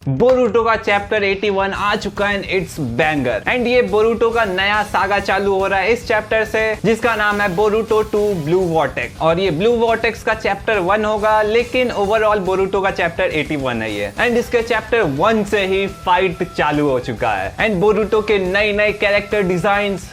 Boruto का chapter 81 आ चुका है, इट्स बैंगर। एंड ये बोरुटो का नया सागा चालू हो रहा है इस चैप्टर से, जिसका नाम है बोरुटो 2 ब्लू वॉर्टेक्स। और ये ब्लू वॉर्टेक्स का चैप्टर 1 होगा, लेकिन ओवरऑल बोरुटो का चैप्टर 81 है ये। एंड इसके चैप्टर 1 से ही फाइट चालू हो चुका है। एंड बोरुटो के नए नए कैरेक्टर डिजाइन्स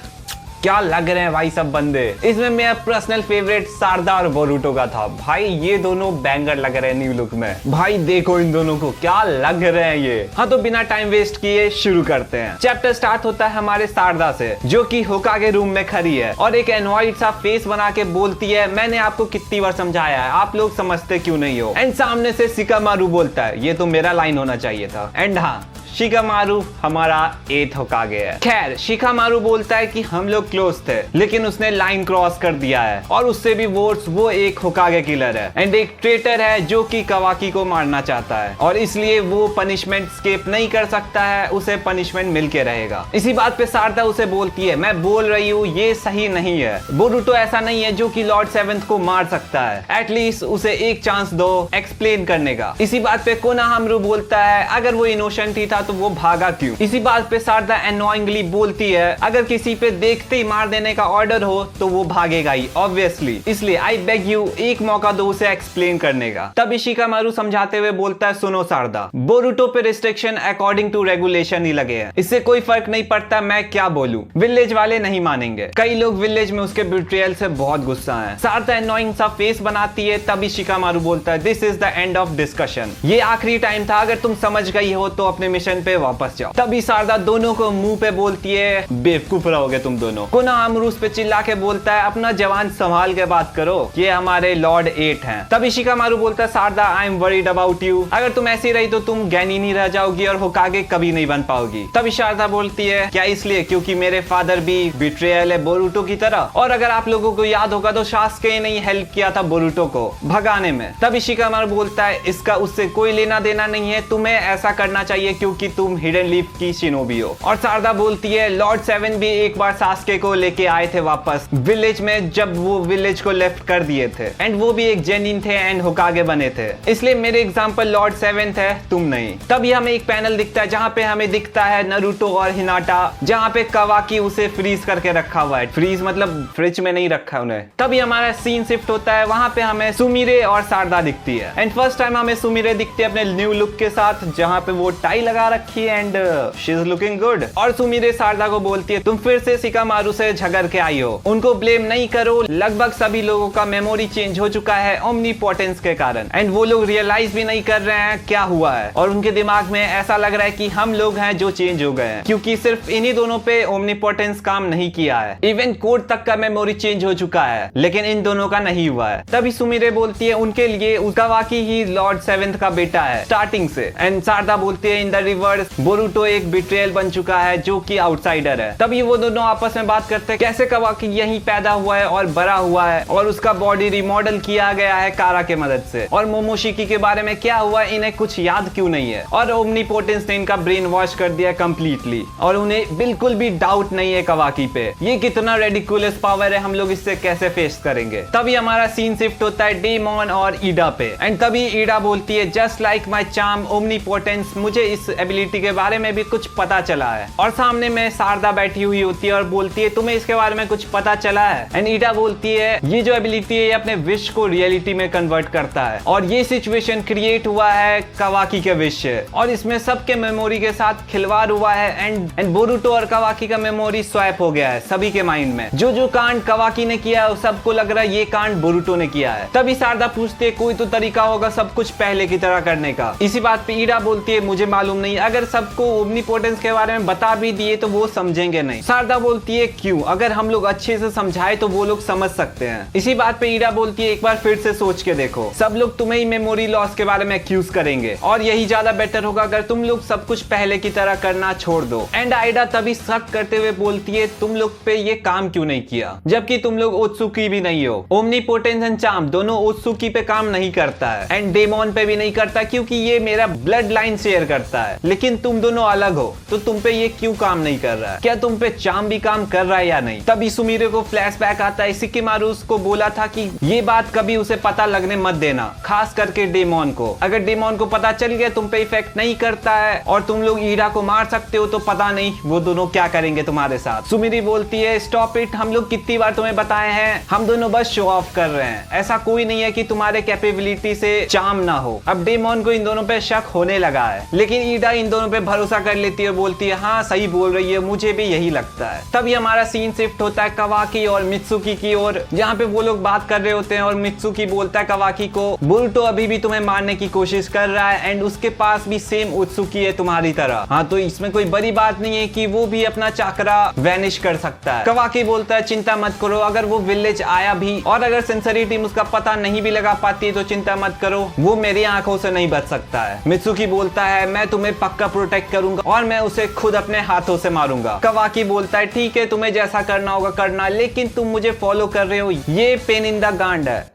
क्या लग रहे हैं भाई सब बंदे। इसमें मेरा पर्सनल फेवरेट सारदा और बोरुटो का था भाई, ये दोनों बैंगर लग रहे हैं न्यू लुक में। भाई देखो इन दोनों को क्या लग रहे हैं ये। हाँ तो बिना टाइम वेस्ट किए शुरू करते हैं। चैप्टर स्टार्ट होता है हमारे सारदा से, जो कि होकागे रूम में खड़ी है और एक एनॉइड सा फेस बना के बोलती है, मैंने आपको कितनी बार समझाया है, आप लोग समझते क्यों नहीं हो। एंड सामने से शिकामारू बोलता है, ये तो मेरा लाइन होना चाहिए था। एंड हाँ, शिकामारू हमारा 8th होकागे है। खैर शिकामारू बोलता है कि हम लोग क्लोज थे, लेकिन उसने लाइन क्रॉस कर दिया है और उससे भी वर्स वो एक होकागे किलर है एंड एक ट्रेटर है जो कि कवाकी को मारना चाहता है, और इसलिए वो पनिशमेंट स्केप नहीं कर सकता है, उसे पनिशमेंट मिलके रहेगा। इसी बात पे सारदा उसे बोलती है, मैं बोल रही हूँ ये सही नहीं है, बोरुटो ऐसा नहीं है जो कि लॉर्ड 7th को मार सकता है, एटलीस्ट उसे एक चांस दो एक्सप्लेन करने का। इसी बात पे कोनोहामारू बोलता है, अगर वो इनोसेंट ही था तो वो भागा क्यों। इसी बात पे सारदा एनोइंगली बोलती है, अगर किसी पे देखते ही मार देने का ऑर्डर हो तो वो भागेगा ही ऑब्वियसली, इसलिए आई बेग यू एक मौका दो उसे एक्सप्लेन करने का। तब शिकामारू समझाते हुए बोलता है, सुनो सारदा, बोरुटो पे रिस्ट्रिक्शन अकॉर्डिंग टू रेगुलेशन ही लगे हैं, इससे कोई फर्क नहीं पड़ता मैं क्या बोलूं, विलेज वाले नहीं मानेंगे। कई लोग विलेज में उसके बिट्रियल से बहुत गुस्सा है। सारदा एनोइंग सा फेस बनाती है, तभी शिकामारू बोलता है, this is the end of discussion, ये आखिरी टाइम था, अगर तुम समझ गई हो तो अपने मिशन पे वापस जाओ। तभी सारदा दोनों को मुंह पे बोलती है, बेवकूफ रहोगे तुम दोनों। कोनोहामारू उस पे चिल्ला के बोलता है, अपना जवान संभाल के बात करो, ये हमारे लॉर्ड 8 हैं। तभी शिकामारू बोलता है, Sarada I am worried about you, अगर तुम ऐसी रही तो तुम ज्ञानी नहीं रह जाओगी और होकागे कभी नहीं बन पाओगी। तभी सारदा बोलती है, क्या इसलिए क्योंकि मेरे फादर भी बिट्रेयल है बोरुटो की तरह, और अगर आप लोगों को याद होगा तो सासुके ने हेल्प किया था बोरुटो को भगाने में। तभी शिकामारू बोलता है, इसका उससे कोई लेना देना नहीं है, तुम्हें ऐसा करना चाहिए क्योंकि तुम हिडन लीफ की शिनोबी हो। और सारदा बोलती है, लॉर्ड 7 भी एक बार सासुके को लेके आए थे वापस विलेज में, जब वो विलेज को लेफ्ट कर दिए थे, एंड वो भी एक जेनिन थे एंड होकागे बने थे, इसलिए मेरे एग्जांपल लॉर्ड 7 है, तुम नहीं। तभी हमें एक पैनल दिखता है जहां पे हमें दिखता है नारुतो और हिनाटा, जहां पे कवाकी उसे फ्रीज करके रखा हुआ है, फ्रीज मतलब फ्रिज में नहीं रखा उन्हें। तभी हमारा सीन शिफ्ट होता है, वहां पे हमें सुमिरे और सारदा दिखती है। एंड फर्स्ट टाइम हमें सुमिरे दिखती है अपने न्यू लुक के साथ, जहां पे वो टाई लगा रखी है and she is looking good. और सुमिरे सारदा को बोलती है, तुम फिर से शिकामारू से झगड़ के आई हो, उनको ब्लेम नहीं करो, लगभग सभी लोगों का मेमोरी चेंज हो चुका है ओमनीपोटेंस के कारण, एंड वो लोग रियलाइज भी नहीं कर रहे हैं क्या हुआ है, और उनके दिमाग में ऐसा लग रहा है कि हम लोग हैं जो चेंज हो गए हैं, क्योंकि सिर्फ इन्हीं दोनों पे ओमनीपोटेंस काम नहीं किया है, इवन कोड तक का मेमोरी चेंज हो चुका है, लेकिन इन दोनों का नहीं हुआ है। तभी सुमिरे बोलती है, उनके लिए कवाकी ही लॉर्ड 7 का बेटा है स्टार्टिंग से। एंड सारदा बोलती है, इन द रिवर्स बोरुटो एक बिट्रेयल बन चुका है जो कि आउटसाइडर है। तभी वो दोनों आपस में बात करते हैं, कैसे कवाकी यहीं पैदा हुआ है और बड़ा हुआ है, और उसका बॉडी रिमॉडल किया गया है कारा के मदद से, और मोमोशिकी के बारे में क्या हुआ इन्हें कुछ याद क्यों नहीं है, और ओमनीपोटेंस ने इनका ब्रेन वॉश कर दिया कंप्लीटली, और उन्हें बिल्कुल भी डाउट नहीं है कवाकी पे, ये कितना रेडिकुलस पावर है, हम लोग इससे कैसे फेस करेंगे। तभी हमारा सीन शिफ्ट होता है डेमोन और ईडा पे। एंड तभी ईडा बोलती है, just like my charm omnipotence, मुझे इस एबिलिटी के बारे में भी कुछ पता चला है। और सामने में सारदा बैठी हुई होती है और बोलती है, तुम्हें इसके बारे में कुछ पता चला है। एंड ईडा बोलती है, ये जो एबिलिटी है ये अपने विश को रियलिटी में कन्वर्ट करता है, और ये सिचुएशन क्रिएट हुआ है कवाकी के विश से, और इसमें सबके मेमोरी के साथ खिलवाड़ हुआ है, एंड बोरुटो और कवाकी का मेमोरी स्वैप हो गया है सभी के माइंड में। जो जो कांड कवाकी ने किया है सबको लग रहा है ये कांड बोरुटो ने किया है। तभी सारदा पूछती है, कोई तो तरीका होगा सब कुछ पहले की तरह करने का। इसी बात पे ईडा बोलती है, मुझे मालूम नहीं, अगर सबको ओमनीपोटेंस के बारे में बता भी दिए तो वो समझेंगे नहीं। सारदा बोलती है, क्यों, अगर हम लोग अच्छे से समझाए तो वो लोग समझ सकते हैं। इसी बात पे ईडा बोलती है, एक बार फिर से सोच के देखो, सब लोग तुम्हें ही मेमोरी लॉस के बारे में एक्यूज करेंगे, और यही ज्यादा बेटर होगा अगर तुम लोग सब कुछ पहले की तरह करना छोड़ दो। एंड आइडा तभी शक करते हुए बोलती है, तुम लोग पे ये काम क्यों नहीं किया, जबकि तुम लोग ओत्सुकी भी नहीं हो। ओमनीपोटेंस एंड चार्म दोनों ओत्सुकी पे काम नहीं करता है, एंड डेमोन पे भी नहीं करता, क्योंकि ये मेरा ब्लड लाइन शेयर करता है, लेकिन तुम दोनों अलग हो, तो तुम पे ये क्यों काम नहीं कर रहा है? क्या तुम पे चार्म भी काम कर रहा है या नहीं? तभी सुमिरे को फ्लैशबैक आता है। शिकेमारू उसको बोला था कि ये बात कभी उसे पता लगने मत देना, खास करके डेमोन को। अगर डेमोन को पता चल गया तुम पे इफेक्ट नहीं करता है और तुम लोग ईडा को मार सकते हो, तो पता नहीं वो दोनों क्या करेंगे तुम्हारे साथ। सुमिरी बोलती है स्टॉप इट, हम लोग कितनी बार तुम्हें बताए हैं, हम दोनों बस शो ऑफ कर रहे हैं। ऐसा कोई नहीं है कि तुम्हारे कैपेबिलिटी से चार्म ना हो। अब डेमोन को इन दोनों पे शक होने लगा है, लेकिन ईडा इन दोनों पे भरोसा कर लेती है और बोलती है हाँ सही बोल रही है, मुझे भी यही लगता है। तभी हमारा सीन शिफ्ट होता है कवाकी और मित्सुकी की ओर, जहाँ पे वो लोग बात कर रहे होते हैं और मित्सुकी बोलता है कवाकी को बोरुटो अभी भी तुम्हें मारने की कोशिश कर रहा है एंड उसके पास भी सेम उत्सुकी है तुम्हारी तरह। हाँ तो इसमें कोई बड़ी बात नहीं है कि वो भी अपना चाकरा वैनिश कर सकता है। कवाकी बोलता है चिंता मत करो, अगर वो विलेज आया भी और अगर सेंसरी टीम उसका पता नहीं भी लगा पाती है तो चिंता मत करो, वो मेरी आंखों से नहीं बच सकता है। मित्सुकी बोलता है मैं तुम्हें पक्का प्रोटेक्ट करूंगा और मैं उसे खुद अपने हाथों से मारूंगा। कवाकी बोलता है ठीक है तुम्हें जैसा करना होगा करना, लेकिन तुम मुझे फॉलो कर रहे हो ये पेन इन द गांड है,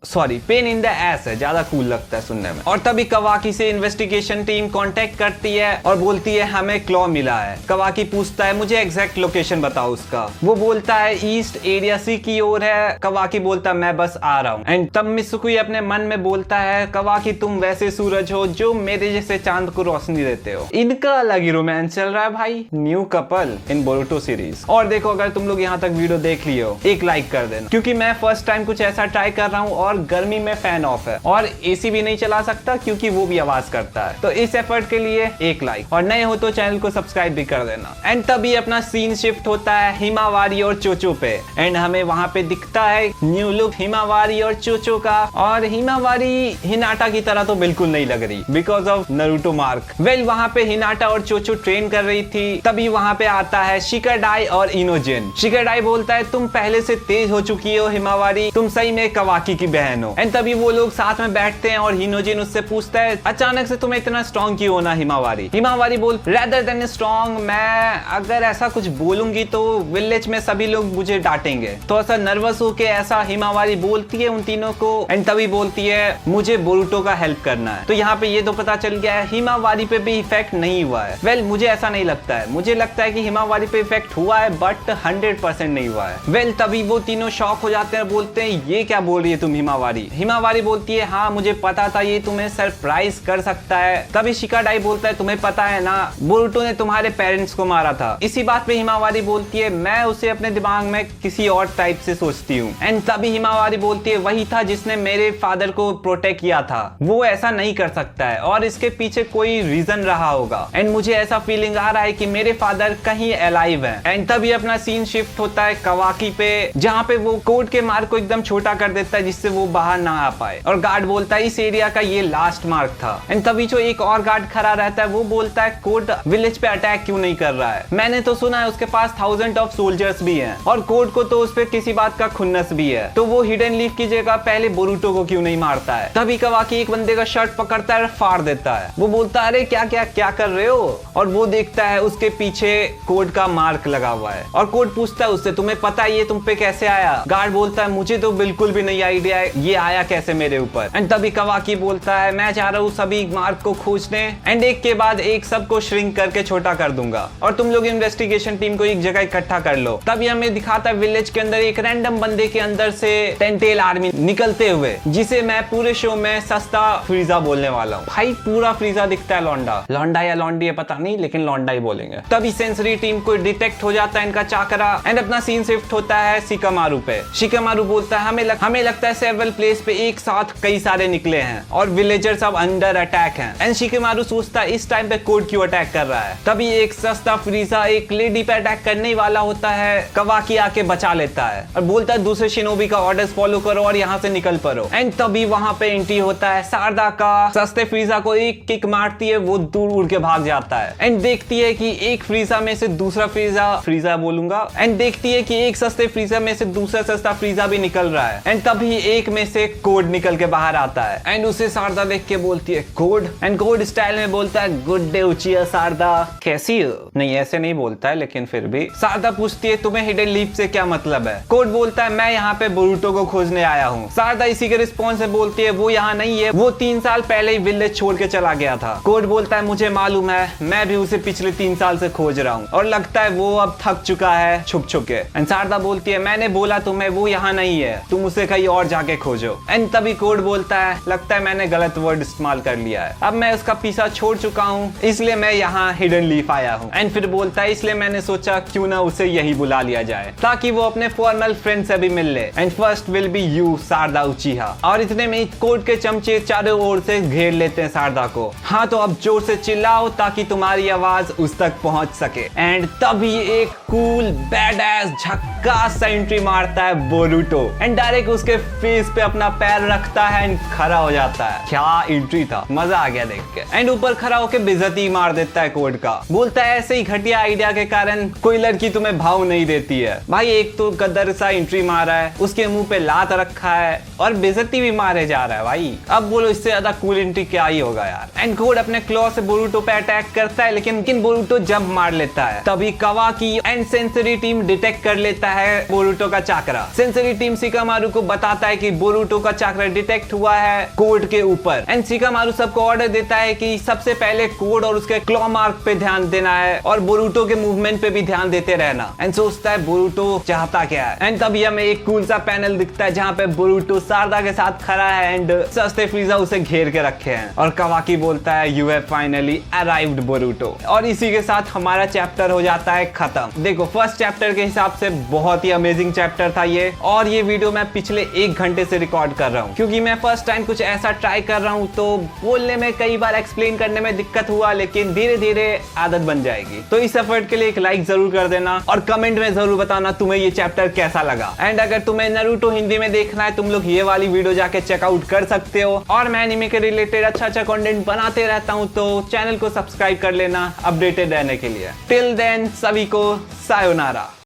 sorry pain in the S है, ज्यादा कूल लगता है सुनने में। और तभी कवाकी से इन्वेस्टिगेशन टीम कांटेक्ट करती है और बोलती है हमें क्लॉ मिला है। कवाकी पूछता है मुझे एग्जैक्ट लोकेशन बताओ उसका। वो बोलता है ईस्ट एरिया सी की ओर है। कवाकी बोलता है मैं बस आ रहा हूँ। एंड तब मित्सुकी अपने मन में बोलता है कवाकी तुम वैसे सूरज हो जो मेरे जैसे चांद को रोशनी देते हो। इनका अलग ही रोमांस चल रहा है भाई, new couple in Boruto series. और देखो अगर तुम लोग यहाँ तक वीडियो देख लिए हो एक लाइक कर देना, क्योंकि मैं फर्स्ट टाइम कुछ ऐसा ट्राई कर रहा हूँ और गर्मी में फैन ऑफ है और एसी भी नहीं चला सकता क्योंकि वो भी आवाज करता है। तो इस एफर्ट के लिए एक लाइक, और नए हो तो चैनल को सब्सक्राइब भी कर देना। एंड तभी अपना सीन शिफ्ट होता है हिमावारी और चोचो पे एंड हमें वहां पे दिखता है न्यू लुक हिमावारी और चोचो का। और हिमावारी हिनाटा की तरह तो बिल्कुल नहीं लग रही because of Naruto mark. Well वहां पे हिनाटा और चोचो ट्रेन कर रही थी, तभी वहां पे आता है शिकाडाई और इनोजिन। शिकाडाई बोलता है तुम पहले से तेज हो चुकी हो हिमावारी, तुम सही में कवाकी की बहन हो। एंड तभी वो लोग साथ में बैठते हैं और हिनोजिन उससे पूछता है अचानक से तुम्हें इतना स्ट्रॉन्ग क्यों होना हिमावारी। हिमावारी बोल रेदर देन स्ट्रॉन्ग, मैं अगर ऐसा कुछ बोलूंगी तो विलेज में सभी लोग मुझे डांटेंगे। तो ऐसा नर्वस होके ऐसा हिमावारी बोलती है उन तीनों को। एंड तभी बोलती है मुझे बोरुटो का हेल्प करना है। तो यहाँ पे ये तो पता चल गया है हिमावारी पे भी इफेक्ट नहीं हुआ है। वेल मुझे ऐसा नहीं लगता है, मुझे लगता है कि हिमावारी पे इफेक्ट हुआ है बट 100% नहीं हुआ है। वेल तभी वो तीनों शॉक हो जाते हैं, बोलते हैं ये क्या बोल रही है तुम हिमावारी। हिमावारी बोलती है हाँ मुझे पता था ये तुम्हें सरप्राइज कर सकता है। तभी शिकाडाई बोलता है तुम्हें पता है ना बोरुटो ने तुम्हारे पेरेंट्स को मारा था। इसी बात पे हिमावारी बोलती है मैं उसे अपने दिमाग में किसी और टाइप से सोचती हूँ। एंड तभी हिमावारी बोलती है वही था जिसने मेरे फादर को प्रोटेक्ट किया था, वो ऐसा नहीं कर सकता है और इसके पीछे कोई रीजन रहा होगा। एंड मुझे ऐसा फीलिंग आ रहा है कि मेरे फादर कहीं अलाइव है। एंड तभी अपना सीन शिफ्ट होता है कवाकी पे, जहाँ पे वो कोर्ट के मार्क को एकदम छोटा कर देता है जिससे वो बाहर ना आ पाए। और गार्ड बोलता है इस एरिया का ये लास्ट मार्क था। एंड तभी जो एक और गार्ड खड़ा रहता है वो बोलता है कोर्ट विलेज पे अटैक क्यों नहीं कर रहा है, मैंने तो सुना है उसके पास 1000 ऑफ सोल्जर्स भी हैं और कोर्ट को तो उस पे किसी बात का खुन्नस भी है, तो वो हिडन लीफ की जगह पहले बोरुटो को क्यों नहीं मारता है। तभी कवाकी एक बंदे का शर्ट पकड़ता है और फाड़ देता है। वो बोलता है अरे क्या क्या क्या कर रहे हो, और वो देखता है उसके पीछे कोर्ट का मार्क लगा हुआ है। और कोर्ट पूछता है उससे तुम्हें पता है ये तुम पे कैसे आया। गार्ड बोलता है मुझे तो बिल्कुल भी नहीं आइडिया है ये आया कैसे मेरे ऊपर। एंड तभी कवाकी बोलता है मैं चाह रहा हूँ सभी मार्क को खोजने एंड एक के बाद एक सबको श्रिंक करके छोटा कर दूंगा और तुम लोग इन्वेस्टिगेशन टीम को एक जगह इकट्ठा कर लो। तभी हमें दिखाता है विलेज के अंदर एक रैंडम बंदे के अंदर से टेंटेल आर्मी निकलते हुए, जिसे मैं पूरे शो में सस्ता फ्रीजा बोलने वाला हूँ। भाई पूरा फ्रीजा दिखता है, लौंडा या लौंडी है पता नहीं, लेकिन लौंडा ही बोलेंगे। तभी सेंसरी टीम को डिटेक्ट हो जाता है इनका चाकरा एंड अपना सीन शिफ्ट होता है शिकामारू पे। शिकामारू बोलता है हमें लगता है सेवरल प्लेस पे एक साथ कई सारे निकले हैं और विलेजर्स अब अंडर अटैक हैं। एंड शिकामारू सोचता है इस टाइम पे कोर्ट क्यों अटैक कर रहा है। तभी एक सस्ता फ्रीजा एक लेडी पे अटैक करने वाला होता है, कवाकी आके बचा लेता है और बोलता है दूसरे शिनोबी का ऑर्डर्स फॉलो करो और यहाँ से निकल पड़ो। एंड तभी वहां पे एंट्री होता है शारदा का। सस्ते फ्रीजा को एक किक मारती है, वो दूर उड़ के भाग जाता है एंड देखती है कि एक फ्रीजा में से दूसरा फ्रीजा बोलूंगा एंड देखती है कि एक सस्ते फ्रीजा में से दूसरा सस्ता फ्रीजा भी निकल रहा है। एंड तभी एक में से कोड निकल के बाहर आता है एंड उसे शारदा देख के बोलती है कोड, एंड कोड स्टाइल में बोलता है गुड डे उचिया शारदा, कैसी हो? नहीं ऐसे नहीं बोलता है लेकिन फिर भी। शारदा पूछती है तुम्हें हिडन लीफ से क्या मतलब है? कोड बोलता है मैं यहाँ पे बोरूटो को खोजने आया हूँ। शारदा इसी के रिस्पॉन्स से बोलती है वो यहाँ नहीं है, वो 3 साल पहले ही विलेज छोड़ के चला गया था। कोड बोलता है मुझे मालूम है, मैं भी उसे पिछले 3 साल से खोज रहा हूँ और लगता है वो अब थक चुका है छुप छुप के। एंड शारदा बोलती है मैंने बोला तुम्हें वो यहाँ नहीं है, तुम उसे कहीं और जाके खोजो। एंड तभी कोड बोलता है लगता है मैंने गलत वर्ड इस्तेमाल कर लिया है, अब मैं उसका पीछा छोड़ चुका हूँ इसलिए मैं यहाँ हिडन लीफ आया हूँ। एंड फिर बोलता है इसलिए मैंने सोचा क्यों ना उसे यही बुला लिया जाए ताकि वो अपने फॉर्मल फ्रेंड से भी मिल ले। And first will be you Sharada Uchiha. और इतने में कोड के चमचे चारों ओर से घेर लेते हैं शारदा को। हाँ तो अब जोर से चिल्लाओ ताकि तुम्हारी आवाज उस तक पहुंच सके। एंड तभी एक कूल बैडएस झक्कास सा एंट्री मारता है बोरूटो एंड डायरेक्ट उसके फेस पे अपना पैर रखता है एंड खड़ा हो जाता है। क्या एंट्री था, मजा आ गया देख के। एंड ऊपर खड़ा होकर बेइज्जती मार देता है कोड का, बोलता है ऐसे ही घटिया आइडिया के कारण कोई लड़की तुम्हें भाव नहीं देती है। भाई एक तो गदर सा एंट्री मारा है, उसके मुंह पे लात रखा है और बेइज्जती भी मारे जा रहा है भाई। अब बोलो इससे ज्यादा कूल एंट्री क्या ही होगा यार। एंड कोड अपने क्लॉ से बोरूटो पे अटैक करता है लेकिन बोरूटो जंप मार लेता है। तभी कावाकी एंड सेंसरी टीम डिटेक्ट कर लेता है बोरूटो का चाकरा। सेंसरी टीम शिकामारू को बताता है कि बोरूटो का चाकरा डिटेक्ट हुआ है कोड के ऊपर। एंड शिकामारू सबको ऑर्डर देता है कि सबसे पहले कोड और उसके क्लॉ मार्क पे ध्यान देना है और बोरूटो के मूवमेंट पे भी ध्यान देते रहना। एंड सोचता है बोरूटो चाहता क्या है। एंड तभी हमें एक कूल सा पैनल दिखता है जहाँ पे बोरूटो शारदा के साथ खड़ा है एंड सस्ते फ्रीजा उसे घेर के रखे हैं और कावाकी बोलता है you have finally arrived Boruto. और इसी के साथ हमारा चैप्टर हो जाता है खत्म। देखो फर्स्ट चैप्टर के हिसाब से बहुत ही अमेजिंग चैप्टर था ये, और ये वीडियो मैं पिछले 1 घंटे से रिकॉर्ड कर रहा हूँ क्योंकि मैं फर्स्ट टाइम कुछ ऐसा ट्राई कर रहा हूँ तो बोलने में कई बार एक्सप्लेन करने में दिक्कत हुआ लेकिन धीरे धीरे आदत बन जाएगी। तो इस एफर्ट के लिए एक लाइक जरूर कर देना और कमेंट में जरूर बताना तुम्हें ये चैप्टर कैसा लगा। एंड अगर तुम्हें नारुतो हिंदी में देखना है तुम लोग ये वाली वीडियो जाके चेकआउट कर सकते हो और मैं एनिमे के रिलेटेड अच्छा कंटेंट बनाते रहता हूँ तो चैनल को सब्सक्राइब कर लेना अपडेटेड रहने के लिए। टिल देन सभी को सायोनारा।